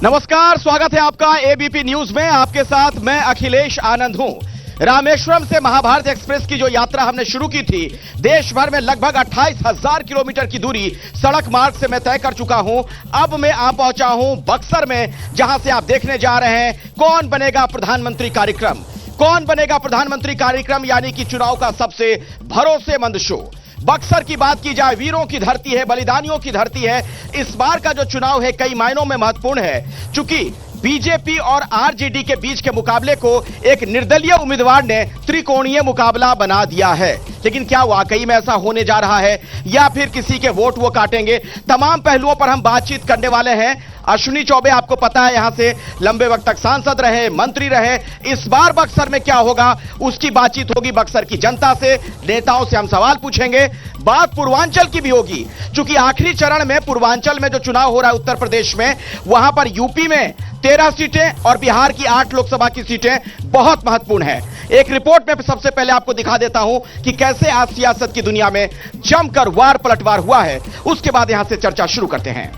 नमस्कार, स्वागत है आपका एबीपी न्यूज में। आपके साथ मैं अखिलेश आनंद हूं। रामेश्वरम से महाभारत एक्सप्रेस की जो यात्रा हमने शुरू की थी, देश भर में लगभग 28,000 किलोमीटर की दूरी सड़क मार्ग से मैं तय कर चुका हूं। अब मैं आ पहुंचा हूं बक्सर में, जहां से आप देखने जा रहे हैं कौन बनेगा प्रधानमंत्री कार्यक्रम। कौन बनेगा प्रधानमंत्री कार्यक्रम यानी कि चुनाव का सबसे भरोसेमंद शो। बक्सर की बात की जाए, वीरों की धरती है, बलिदानियों की धरती है। इस बार का जो चुनाव है कई मायनों में महत्वपूर्ण है, चूंकि बीजेपी और आरजेडी के बीच के मुकाबले को एक निर्दलीय उम्मीदवार ने त्रिकोणीय मुकाबला बना दिया है। लेकिन क्या वाकई में ऐसा होने जा रहा है या फिर किसी के वोट वो काटेंगे? तमाम पहलुओं पर हम बातचीत करने वाले हैं। अश्विनी चौबे, आपको पता है, यहां से लंबे वक्त तक सांसद रहे, मंत्री रहे। इस बार बक्सर में क्या होगा उसकी बातचीत होगी बक्सर की जनता से, नेताओं से हम सवाल पूछेंगे। बात पूर्वांचल की भी होगी, क्योंकि आखिरी चरण में पूर्वांचल में जो चुनाव हो रहा है उत्तर प्रदेश में, वहां पर यूपी में 13 सीटें और बिहार की 8 लोकसभा की सीटें बहुत महत्वपूर्ण हैं। एक रिपोर्ट में सबसे पहले आपको दिखा देता हूं कि कैसे आज सियासत की दुनिया में जमकर वार पलटवार हुआ है। उसके बाद यहां से चर्चा शुरू करते हैं।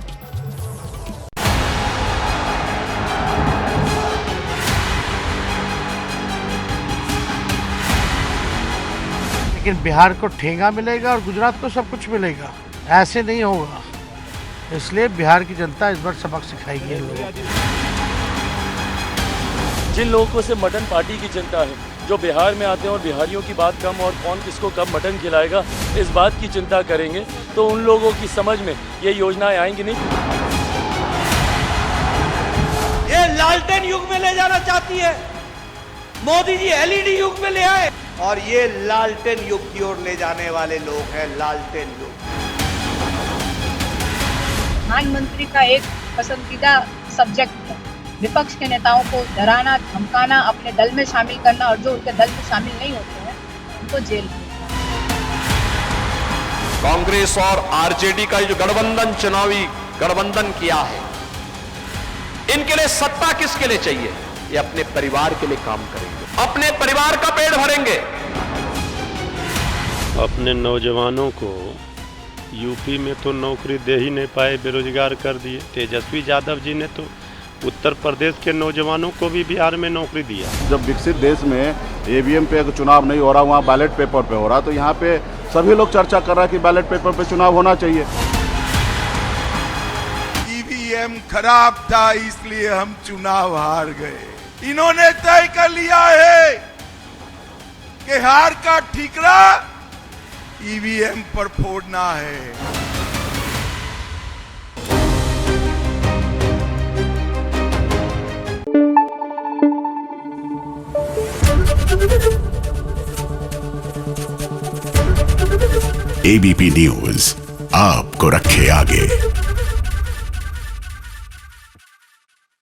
लेकिन बिहार को ठेंगा मिलेगा और गुजरात को सब कुछ मिलेगा, ऐसे नहीं होगा। इसलिए बिहार की जनता इस बार सबक सिखाएगी लोगों को। जिन लोगों से मटन पार्टी की चिंता है, जो बिहार में आते हैं और बिहारियों की बात कम और कौन किसको कब मटन खिलाएगा इस बात की चिंता करेंगे, तो उन लोगों की समझ में ये योजनाएं आएंगी नहीं। ये लालटेन युग में ले जाना चाहती है, मोदी जी एलईडी युग में ले आए, और ये लालटेन युग की ओर ले जाने वाले लोग हैं। लालटेन युग प्रधानमंत्री का एक पसंदीदा सब्जेक्ट है। विपक्ष के नेताओं को डराना, धमकाना, अपने दल में शामिल करना, और जो उनके दल में शामिल नहीं होते हैं उनको जेल में। कांग्रेस और आरजेडी का जो गठबंधन, चुनावी गठबंधन किया है, इनके लिए सत्ता किसके लिए चाहिए? ये अपने परिवार के लिए काम करेंगे, अपने परिवार का पेट भरेंगे। अपने नौजवानों को यूपी में तो नौकरी दे ही नहीं पाए, बेरोजगार कर दिए। तेजस्वी यादव जी ने तो उत्तर प्रदेश के नौजवानों को भी बिहार में नौकरी दिया। जब विकसित देश में ईवीएम पे चुनाव नहीं हो रहा, वहाँ बैलेट पेपर पे हो रहा, तो यहाँ पे सभी लोग चर्चा कर रहा है कि बैलेट पेपर पे चुनाव होना चाहिए। ईवीएम खराब था, इसलिए हम चुनाव हार गए। इन्होंने तय कर लिया है कि हार का ठीकरा ईवीएम पर फोड़ना है। एबीपी न्यूज आपको रखे आगे।